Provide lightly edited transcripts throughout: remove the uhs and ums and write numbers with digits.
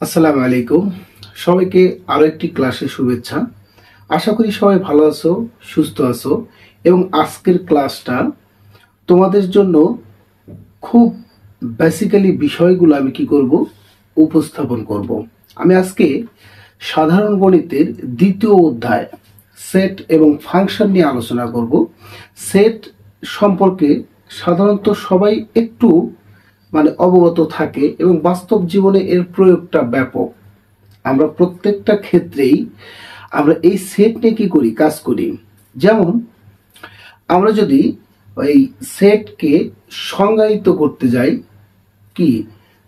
আসসালামু আলাইকুম। সবাইকে আরো একটি ক্লাসে শুভেচ্ছা। আশা করি সবাই ভালো আছো, সুস্থ আছো এবং আজকের ক্লাসটা তোমাদের জন্য খুব বেসিক্যালি বিষয়গুলো আমি কি করব উপস্থাপন করব। আমি আজকে সাধারণ গণিতের দ্বিতীয় অধ্যায় সেট এবং ফাংশন নিয়ে আলোচনা করব। সেট সম্পর্কে সাধারণত সবাই একটু অবগত থাকে এবং বাস্তব জীবনে এর প্রয়োগটা ব্যাপক। আমরা প্রত্যেকটা ক্ষেত্রেই আমরা এই সেট নিয়ে কি করি, কাজ করি। যেমন আমরা যদি এই সেটকে সংজ্ঞায়িত করতে যাই, কি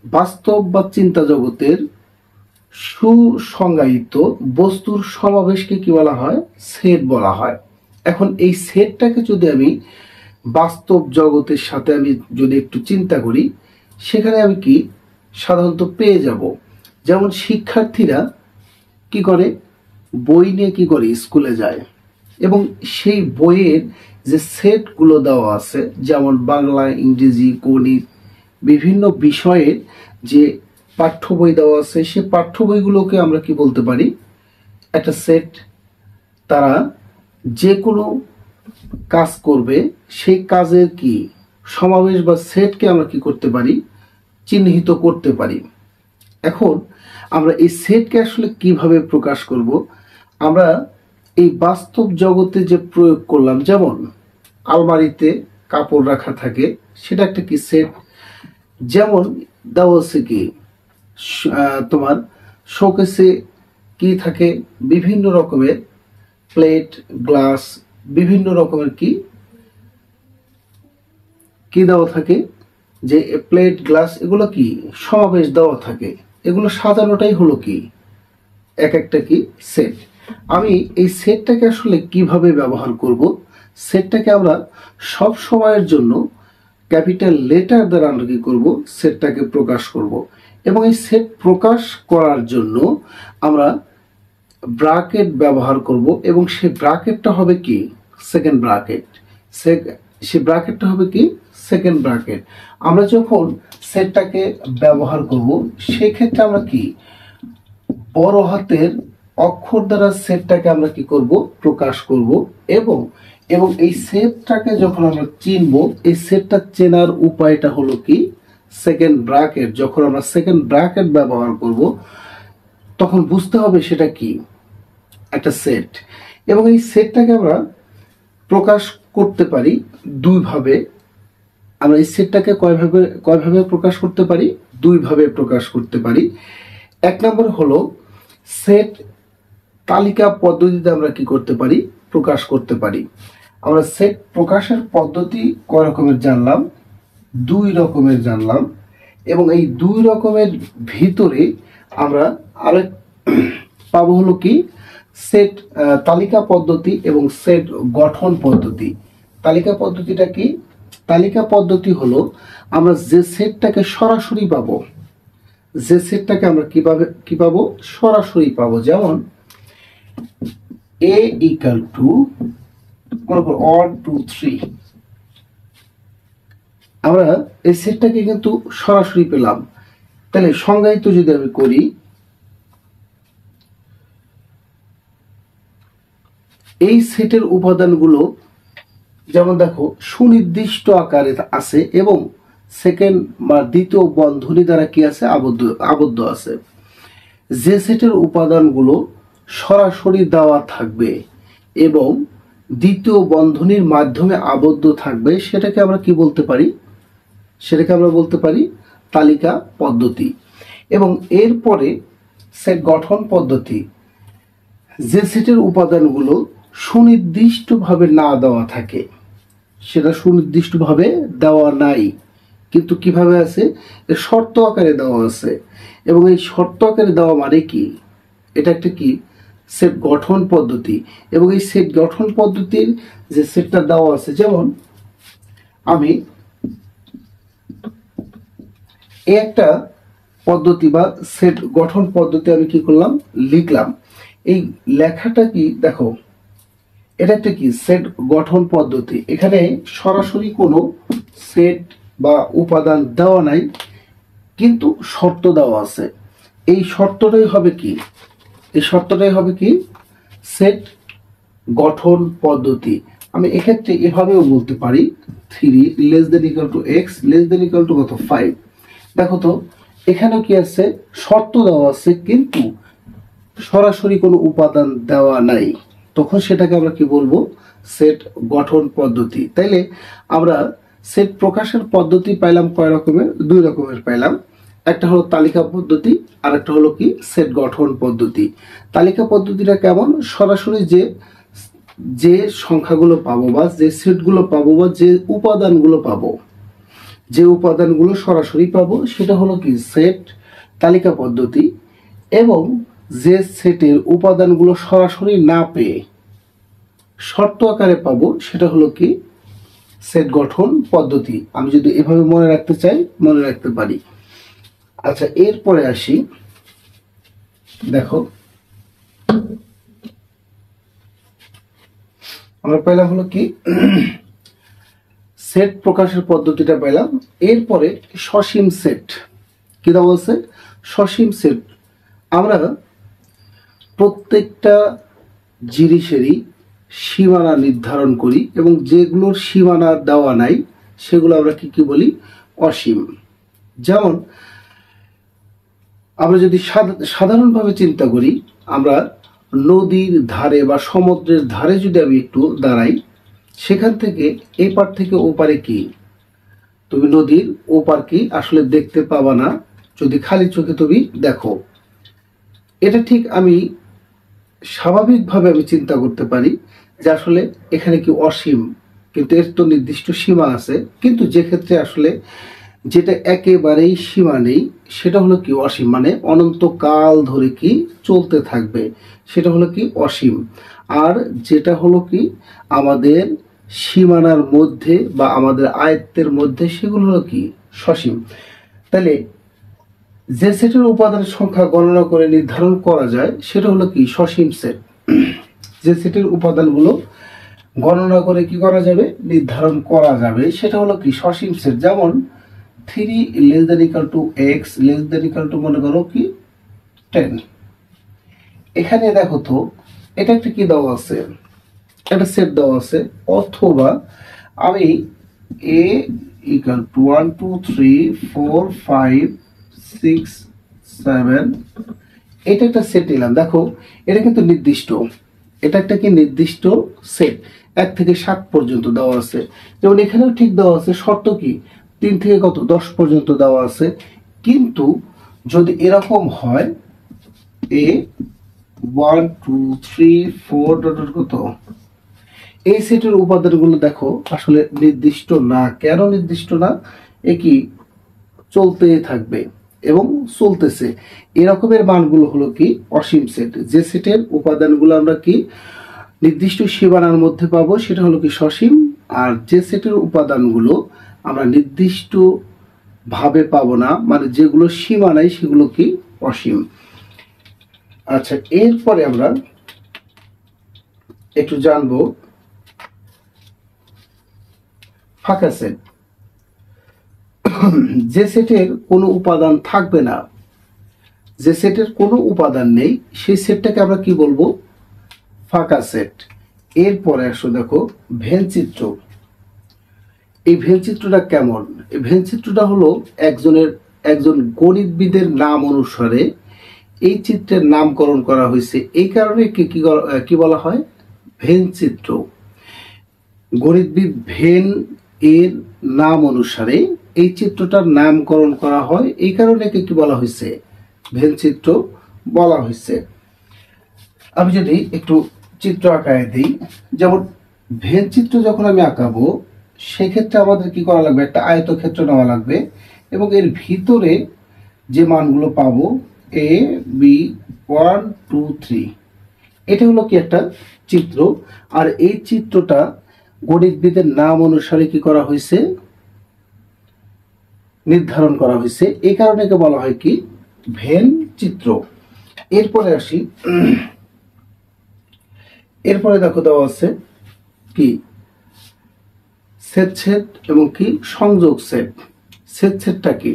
বাস্তব বা চিন্তা জগতের সুসংজ্ঞায়িত বস্তুর সমাবেশকে কি বলা হয়, সেট বলা হয়। এখন এই সেটটাকে যদি আমি বাস্তব জগতের সাথে আমি যদি একটু চিন্তা করি, সেখানে আমি কি সাধারণত পেয়ে যাব। যেমন শিক্ষার্থীরা কি করে, বই নিয়ে কি করে স্কুলে যায় এবং সেই বইয়ের যে সেটগুলো দেওয়া আছে, যেমন বাংলা, ইংরেজি, গণিত বিভিন্ন বিষয়ের যে পাঠ্য বই দেওয়া আছে, সে পাঠ্য বইগুলোকে আমরা কি বলতে পারি, একটা সেট। তারা যে কোনো কাজ করবে, সেই কাজের কি সমাবেশ বা সেটকে আমরা কি করতে পারি, চিহ্নিত করতে পারি। এখন আমরা এই সেটকে আসলে কিভাবে প্রকাশ করব, আমরা এই বাস্তব জগতে যে প্রয়োগ করলাম, যেমন আলমারিতে কাপড় রাখা থাকে, সেটা একটা কি সেট। যেমন দেওয়া আছে কি তোমার শোকেসে কি থাকে, বিভিন্ন রকমের প্লেট, গ্লাস, বিভিন্ন রকমের কি কি দেওয়া থাকে, যে প্লেট, গ্লাস এগুলো কি সমাবেশ দেওয়া থাকে। এগুলো সাজানোটাই হলো কি এক একটা কি সেট। আমি এই সেটটাকে আসলে কিভাবে ব্যবহার করব, সেটটাকে আমরা সব সময়ের জন্য ক্যাপিটাল লেটার দ্বারা আমরা কি করব, সেটটাকে প্রকাশ করব। এবং এই সেট প্রকাশ করার জন্য আমরা ব্র্যাকেট ব্যবহার করব এবং সেই ব্র্যাকেটটা হবে কি সেকেন্ড ব্র্যাকেট। সেই ব্র্যাকেটটা হবে কি সেকেন্ড ব্র্যাকেট। আমরা যখন সেটটাকে ব্যবহার করব, সেক্ষেত্রে আমরা কি বড় হাতের অক্ষর দ্বারা সেটটাকে আমরা কি করব, প্রকাশ করব। এবং এবং এই সেটটাকে যখন আমরা চিনব, এই সেটটা চেনার উপায়টা হলো কি সেকেন্ড ব্র্যাকেট। যখন আমরা সেকেন্ড ব্র্যাকেট ব্যবহার করব, তখন বুঝতে হবে সেটা কি একটা সেট। এবং এই সেটটাকে আমরা প্রকাশ করতে পারি দুইভাবে। আমরা এই সেটটাকে কয়ভাবে প্রকাশ করতে পারি, দুইভাবে প্রকাশ করতে পারি। এক নম্বর হলো সেট তালিকা পদ্ধতিতে আমরা কি করতে পারি, প্রকাশ করতে পারি। আমরা সেট প্রকাশের পদ্ধতি কয় রকমের জানলাম, দুই রকমের জানলাম। এবং এই দুই রকমের ভিতরে আমরা আরেক পাবো হলো কি সেট তালিকা পদ্ধতি এবং সেট গঠন পদ্ধতি। তালিকা পদ্ধতিটা কি, তালিকা পদ্ধতি হলো আমরা যে সেটটাকে সরাসরি পাবো, যে সেটটাকে আমরা কি পাবো সরাসরি পাবো। যেমন a ইকুয়াল টু 1 2 3, আমরা এই সেটটাকে কিন্তু সরাসরি পেলাম। তাহলে সংজ্ঞায়িত যদি আমি করি, এই সেটের উপাদানগুলো যেমন দেখো সুনির্দিষ্ট আকারে আছে এবং সেকেন্ড বা দ্বিতীয় বন্ধনী দ্বারা কি আছে, আবদ্ধ আছে। যে সেটের উপাদানগুলো সরাসরি দেওয়া থাকবে এবং দ্বিতীয় বন্ধনীর মাধ্যমে আবদ্ধ থাকবে, সেটাকে আমরা কি বলতে পারি, সেটাকে আমরা বলতে পারি তালিকা পদ্ধতি। এবং এরপরে সেট গঠন পদ্ধতি। যে সেটের উপাদানগুলো সুনির্দিষ্টভাবে না দেওয়া থাকে, সেটা সুনির্দিষ্টভাবে দেওয়া নাই, কিন্তু কিভাবে আছে, শর্ত আকারে দেওয়া আছে। এবং এই শর্ত আকারে দেওয়া মানে কি, এটা একটা কি সেট গঠন পদ্ধতি। এবং এই সেট গঠন পদ্ধতির যে সেটটা দেওয়া আছে, যেমন আমি একটা পদ্ধতি বা সেট গঠন পদ্ধতি আমি কি করলাম, লিখলাম। এই লেখাটা কি দেখো, এটা একটা কি সেট গঠন পদ্ধতি। এখানে সরাসরি কোনো সেট বা উপাদান দেওয়া নাই, কিন্তু শর্ত দেওয়া আছে। এই শর্তটাই হবে কি, এই শর্তটাই হবে কি সেট গঠন পদ্ধতি। আমি এক্ষেত্রে এভাবেও বলতে পারি 3 less than equal to x less than equal to কত 5। দেখো তো এখানেও কি আছে, শর্ত দেওয়া আছে কিন্তু সরাসরি কোনো উপাদান দেওয়া নাই, তখন সেটাকে আমরা কি বলবো, সেট গঠন পদ্ধতি। তাইলে আমরা সেট প্রকাশের পদ্ধতি পাইলাম কয় রকমের, 2 রকমের পাইলাম। একটা হলো তালিকা পদ্ধতি আর একটা হলো কি সেট গঠন পদ্ধতি। তালিকা পদ্ধতিটা কেমন, সরাসরি যে যে সংখ্যাগুলো পাবো বা যে সেটগুলো পাবো বা যে উপাদানগুলো পাবো, যে উপাদানগুলো সরাসরি পাবো সেটা হলো কি সেট তালিকা পদ্ধতি, এবং যে সেটের উপাদানগুলো সরাসরি না পেয়ে শর্ত আকারে পাবো সেটা হলো কি সেট গঠন পদ্ধতি। আমি যদি এভাবে মনে রাখতে চাই মনে রাখতে পারি। আচ্ছা এরপরে আসি, দেখো আমরা পেলাম হলো কি সেট প্রকাশের পদ্ধতিটা পেলাম। এরপরে সসীম সেট কি দেওয়া আছে, সসীম সেট। আমরা প্রত্যেকটা জিনিসেরই সীমানা নির্ধারণ করি এবং যেগুলোর সীমানা দেওয়া নাই সেগুলো আমরা কি কি বলি, অসীম। যেমন আমরা যদি সাধারণভাবে চিন্তা করি, আমরা নদীর ধারে বা সমুদ্রের ধারে যদি আমি একটু দাঁড়াই, সেখান থেকে এই পার থেকে ওপারে কি, তুমি নদীর ওপার কি আসলে দেখতে পাবা না যদি খালি চোখে তুমি দেখো। এটা ঠিক আমি স্বাভাবিকভাবে আমি চিন্তা করতে পারি যে আসলে এখানে কি অসীম, কিন্তু এর তো নির্দিষ্ট সীমা আছে। কিন্তু যে ক্ষেত্রে আসলে যেটা একেবারেই সীমা নেই সেটা হলো কি অসীম, মানে অনন্তকাল ধরে কি চলতে থাকবে, সেটা হলো কি অসীম। আর যেটা হলো কি আমাদের সীমানার মধ্যে বা আমাদের আয়ত্তের মধ্যে সেগুলো হলো কি সসীম। তাহলে যে সেটের উপাদানের সংখ্যা গণনা করে নির্ধারণ করা যায় সেটা হলো কি সসীম সেট। যে সেটের উপাদানগুলো গণনা করে কি করা যাবে, নির্ধারণ করা যাবে, সেটা হলো কি সসীম সেট। যেমন 3 less than equal to x less than equal to মনে করো কি 10। এখানে দেখো তো এটা একটা কি দেওয়া আছে, একটা সেট দেওয়া আছে। অথবা আমি এ ইকুয়াল টু 1 2 3 4 5 6 7 এটা একটা সেট নিলাম। দেখো এটা কিন্তু নির্দিষ্ট, এটা একটা কি নির্দিষ্ট সেট, 1 থেকে 7 পর্যন্ত দেওয়া আছে। যেমন এখানেও ঠিক দেওয়া আছে, শর্ত কি 3 থেকে কত 10 পর্যন্ত দেওয়া আছে। কিন্তু যদি এরকম হয় এ 1 2 3 4 কত, এই সেটের উপাদানগুলো দেখো আসলে নির্দিষ্ট না। কেন নির্দিষ্ট না, এ কি চলতে থাকবে এবং চলতেছে, এরকমের মানগুলো হলো কি অসীম সেট। যে সেটের উপাদানগুলো আমরা কি নির্দিষ্ট সীমানার মধ্যে পাবো সেটা হলো কি সসীম, আর যে সেটের উপাদানগুলো আমরা নির্দিষ্ট ভাবে পাবো না, মানে যেগুলো সীমা নাই সেগুলো কি অসীম। আচ্ছা এরপরে আমরা একটু জানবো ফাঁকা সেট। যে সেটের কোনো উপাদান থাকবে না, যে সেটের কোনো উপাদান নেই সেই সেটটাকে আমরা কি বলবো, ফাঁকা সেট। এরপরে আসো দেখো ভেন চিত্র। এই ভেন চিত্রটা কেমন, এই ভেন চিত্রটা হলো একজন গণিতবিদের নাম অনুসারে এই চিত্রের নামকরণ করা হয়েছে, এই কারণে কি বলা হয় ভেন চিত্র। গণিতবিদ ভেন এর নাম অনুসারে এই চিত্রটার নামকরণ করা হয়, এই কারণে কি বলা হয়েছে ভেন চিত্র বলা হয়েছে। আমি যদি একটু চিত্র আঁকায় দিই, যেমন ভেন চিত্র যখন আমি আঁকাবো সেক্ষেত্রে আমাদের কি করা লাগবে, একটা আয়তক্ষেত্র নেওয়া লাগবে এবং এর ভিতরে যে মানগুলো পাবো এ বি 1 2 3, এটা হলো কি একটা চিত্র। আর এই চিত্রটা গণিতবিদের নাম অনুসারে কি করা হয়েছে, নির্ধারণ করা হয়েছে, এই কারণে একে বলা হয় কি ভেন চিত্র। এরপরে আসি, এরপরে দেখো দেওয়া আছে কি সেট সেট এবং কি সংযোগ সেট। সেট সেটটা কি,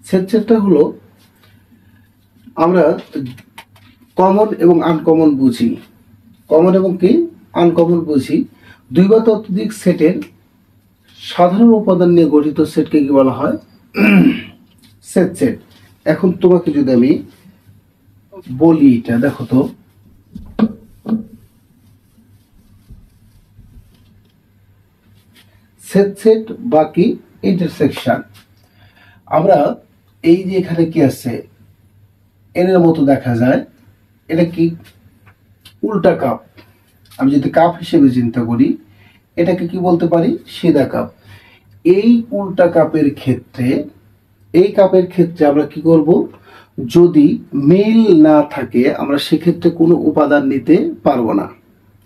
সেট সেটটা হলো আমরা কমন এবং আনকমন বুঝি। কমন এবং কি আনকমন বুঝি। দুই বা ততোধিক সেটের সাধারণ উপাদান নিয়ে গঠিত সেটকে কি বলা হয়? Set set. এখন তোমাকে যদি আমি বলি, এটা দেখো তো, সেট সেট বা কি ইন্টারসেকশন। আমরা এই যে এখানে কি আছে, এর মতো দেখা যায়, এটা কি উল্টা কাপ। আমি যদি কাপ হিসেবে চিন্তা করি, এটাকে কি বলতে পারি? সিধা কাপ। এই উল্টা কাপের ক্ষেত্রে, এই কাপের ক্ষেত্রে আমরা কি করব? যদি মিল না থাকে আমরা সেক্ষেত্রে কোনো উপাদান নিতে পারবো না।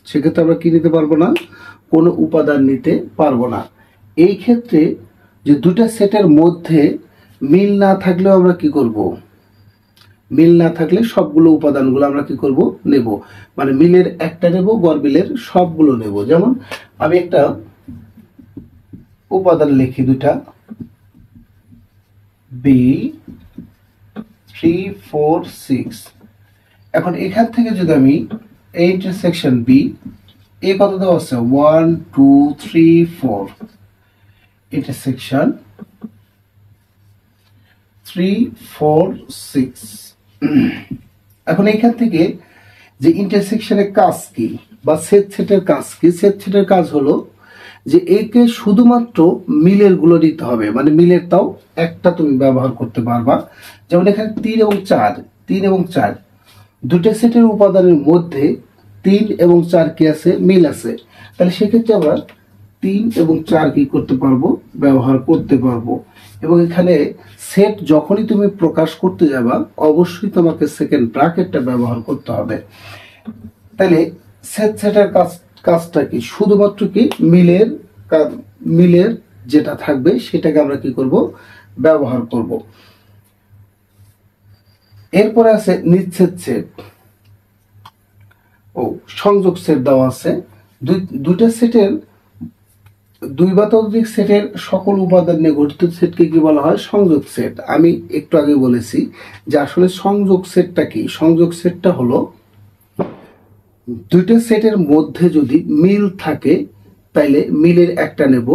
সেক্ষেত্রে আমরা কি নিতে পারবো না? কোনো উপাদান নিতে পারবো না। এই ক্ষেত্রে যে দুটা সেটের মধ্যে মিল না থাকলেও আমরা কি করব? মিল না থাকলে সবগুলো উপাদানগুলো আমরা কি করব? নেব। মানে মিলের একটা নেব, গড়মিলের সবগুলো নেব। যেমন আমি একটা উপাদান লিখি, দুটা, B346। এখন এখান থেকে যদি আমি এই ইন্টারসেকশন বি, এ কত দেওয়া আছে? 1 2 3 4, ইন্টারসেকশন 3 4 6। এখন এখান থেকে যে ইন্টারসেকশনের কাজ কি বা সেট সেটের কাজ কি? সেট সেটের কাজ হলো যে একে শুধুমাত্র মিলের গুলো নিতে হবে। মানে মিলের তাও একটা তুমি ব্যবহার করতে পারবা। যেমন এখানে 3 এবং 4, 3 এবং 4 দুটো সেটের উপাদানের মধ্যে 3 এবং 4 কি আছে? মিল আছে। তাহলে সেক্ষেত্রে আমরা 3 এবং 4 কি করতে পারবো? ব্যবহার করতে পারবো। এবং এখানে সেট যখনই তুমি প্রকাশ করতে যাবা অবশ্যই তোমাকে সেকেন্ড ব্র্যাকেটটা ব্যবহার করতে হবে। তাহলে সেট সেটের কাজটা কি? শুধুমাত্র কি মিলের যেটা থাকবে সেটাকে আমরা কি করব? ব্যবহার করব। এরপরে আছে নিচ্ছেদ সেট ও সংযোগ সেট দেওয়া আছে। দুইটা সেটের, দুই বা ততোধিক সেটের সকল উপাদান নিয়ে গঠিত সেটকে কি বলা হয়? সংযোগ সেট। আমি একটু আগে বলেছি যে আসলে সংযোগ সেটটা কি? সংযোগ সেটটা হলো দুইটা সেটের মধ্যে যদি মিল থাকে তাইলে মিলের একটা নেব,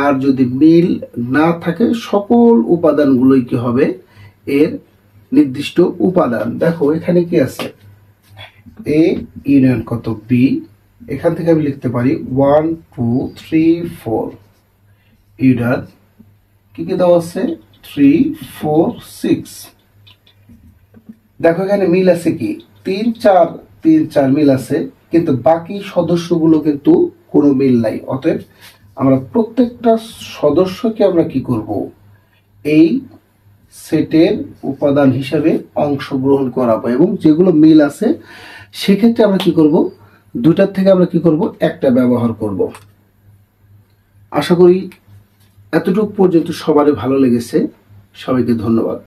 আর যদি মিল না থাকে সকল উপাদানগুলোই কি হবে? এর নির্দিষ্ট উপাদান। দেখো এখানে কি আছে? এ ইউনিয়ন কত? বি। এখান থেকে আমি লিখতে পারি 1 2 3 4 ইউনিয়ন কি কি দেওয়া আছে? 3 4 6। দেখো এখানে মিল আছে কি? 3 4, 3 4 মিল আছে, কিন্তু বাকি সদস্যগুলো কিন্তু কোনো মিল নাই। অতএব আমরা প্রত্যেকটা সদস্যকে আমরা কি করব? এই সেটের উপাদান হিসাবে অংশগ্রহণ করাবো, এবং যেগুলো মিল আছে সেক্ষেত্রে আমরা কি করব? দুটার থেকে আমরা কি করব? একটা ব্যবহার করব। আশা করি এতটুকু পর্যন্ত সবারই ভালো লেগেছে। সবাইকে ধন্যবাদ।